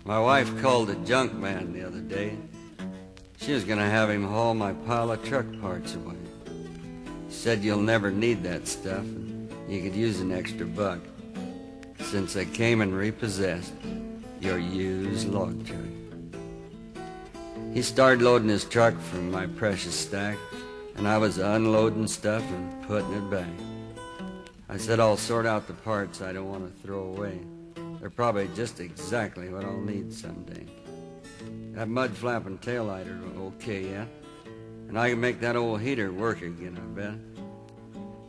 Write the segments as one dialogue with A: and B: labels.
A: My wife called a junk man the other day. She was going to have him haul my pile of truck parts away. Said you'll never need that stuff, and you could use an extra buck, since they came and repossessed your used log truck. He started loading his truck from my precious stack, and I was unloading stuff and putting it back. I said I'll sort out the parts I don't want to throw away. They're probably just exactly what I'll need someday. That mud flap and taillight are okay yet, and I can make that old heater work again, I bet.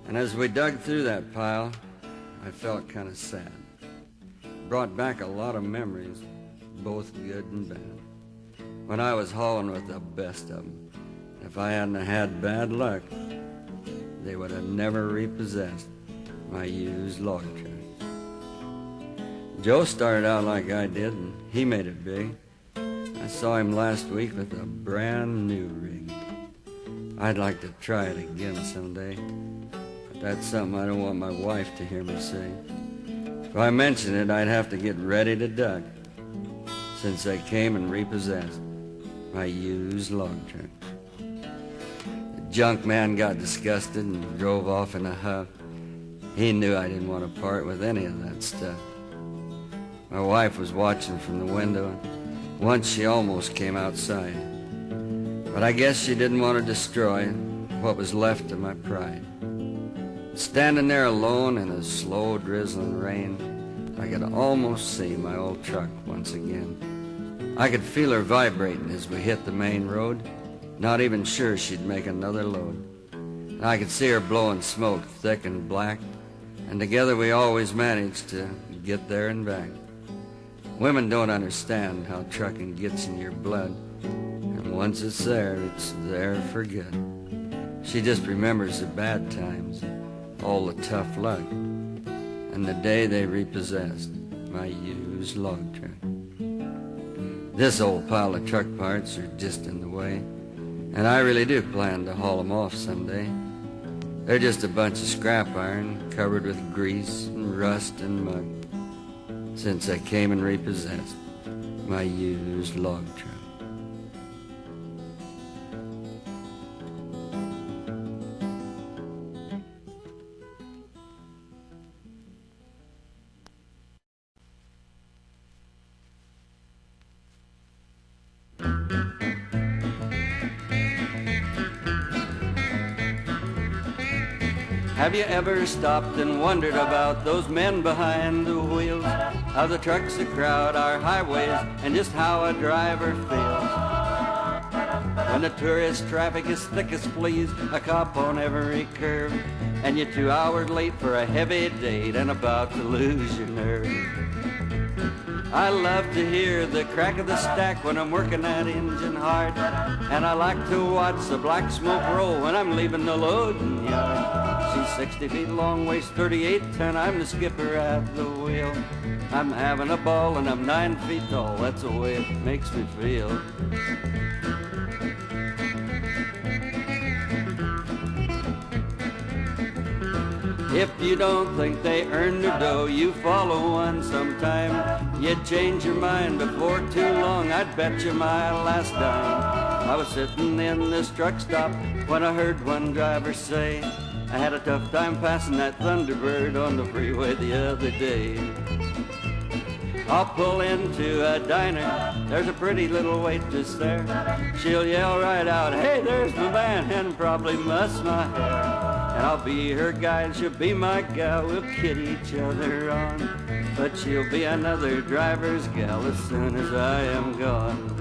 A: And as we dug through that pile, I felt kind of sad. Brought back a lot of memories, both good and bad, when I was hauling with the best of them. If I hadn't had bad luck, they would have never repossessed my used log truck. Joe started out like I did, and he made it big. I saw him last week with a brand new rig. I'd like to try it again someday, but that's something I don't want my wife to hear me say. If I mention it, I'd have to get ready to duck, since they came and repossessed my used log truck. The junk man got disgusted and drove off in a huff. He knew I didn't want to part with any of that stuff. My wife was watching from the window, and once she almost came outside. But I guess she didn't want to destroy what was left of my pride. Standing there alone in the slow drizzling rain, I could almost see my old truck once again. I could feel her vibrating as we hit the main road, not even sure she'd make another load. And I could see her blowing smoke thick and black, and together we always managed to get there and back. Women don't understand how trucking gets in your blood, and once it's there for good. She just remembers the bad times, all the tough luck, and the day they repossessed my used log truck. This old pile of truck parts are just in the way, and I really do plan to haul them off someday. They're just a bunch of scrap iron covered with grease and rust and mud, since I came and repossessed my used log truck. Have you ever stopped and wondered about those men behind the wheels? How the trucks that crowd our highways, and just how a driver feels when the tourist traffic is thick as fleas, a cop on every curve, and you're 2 hours late for a heavy date and about to lose your nerve. I love to hear the crack of the stack when I'm working that engine hard, and I like to watch the black smoke roll when I'm leaving the loading yard. She's 60 feet long, weighs 38 ton, I'm the skipper at the wheel. I'm having a ball and I'm 9 feet tall, that's the way it makes me feel. If you don't think they earn their dough, you follow one sometime. You'd change your mind before too long, I'd bet you my last dime. I was sitting in this truck stop when I heard one driver say, I had a tough time passing that Thunderbird on the freeway the other day. I'll pull into a diner, there's a pretty little waitress there. She'll yell right out, hey, there's my man, and probably muss my hair. And I'll be her guy and she'll be my gal, we'll kid each other on. But she'll be another driver's gal as soon as I am gone.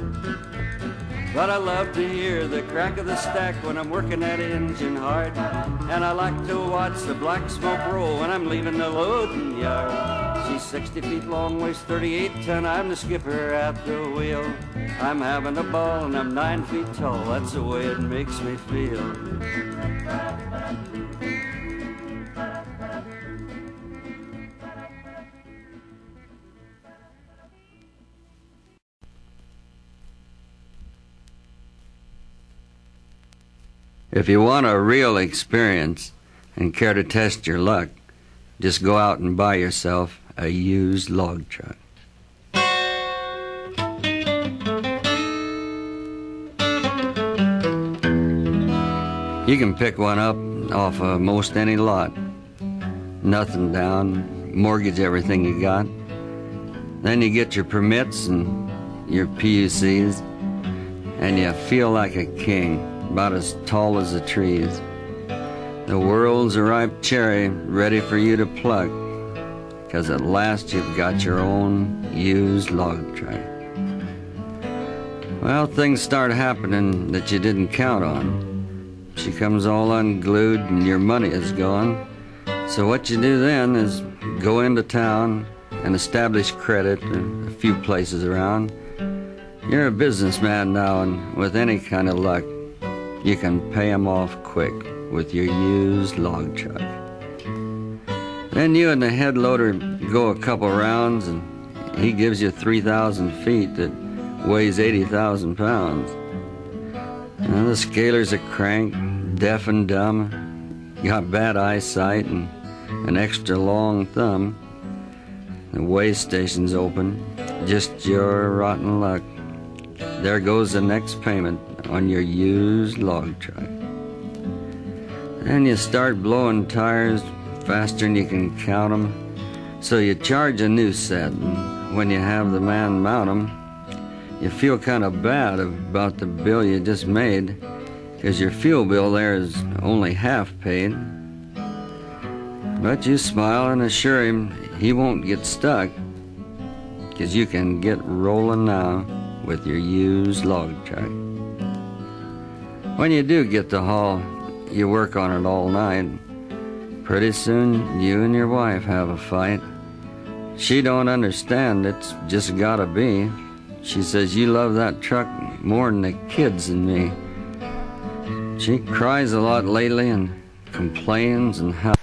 A: But I love to hear the crack of the stack when I'm working that engine hard, and I like to watch the black smoke roll when I'm leaving the loading yard. She's 60 feet long, weighs 38 ton, I'm the skipper at the wheel. I'm having a ball and I'm 9 feet tall, that's the way it makes me feel. If you want a real experience and care to test your luck, just go out and buy yourself a used log truck. You can pick one up off of most any lot. Nothing down, mortgage everything you got. Then you get your permits and your PUCs, and you feel like a king, about as tall as the trees. The world's a ripe cherry ready for you to pluck, 'cause at last you've got your own used log truck. Well, things start happening that you didn't count on. She comes all unglued and your money is gone. So what you do then is go into town and establish credit in a few places around. You're a businessman now, and with any kind of luck, you can pay 'em off quick with your used log truck. Then you and the head loader go a couple rounds, and he gives you 3,000 feet that weighs 80,000 pounds. Now the scaler's a crank, deaf and dumb, got bad eyesight and an extra long thumb. The weigh station's open, just your rotten luck. There goes the next payment on your used log truck. Then you start blowing tires faster than you can count 'em, so you charge a new set, and when you have the man mount 'em, you feel kind of bad about the bill you just made, 'cause your fuel bill there is only half paid. But you smile and assure him he won't get stuck, 'cause you can get rolling now with your used log truck. When you do get the haul, you work on it all night. Pretty soon you and your wife have a fight. She don't understand, it's just gotta be. She says you love that truck more than the kids and me. She cries a lot lately and complains and howls.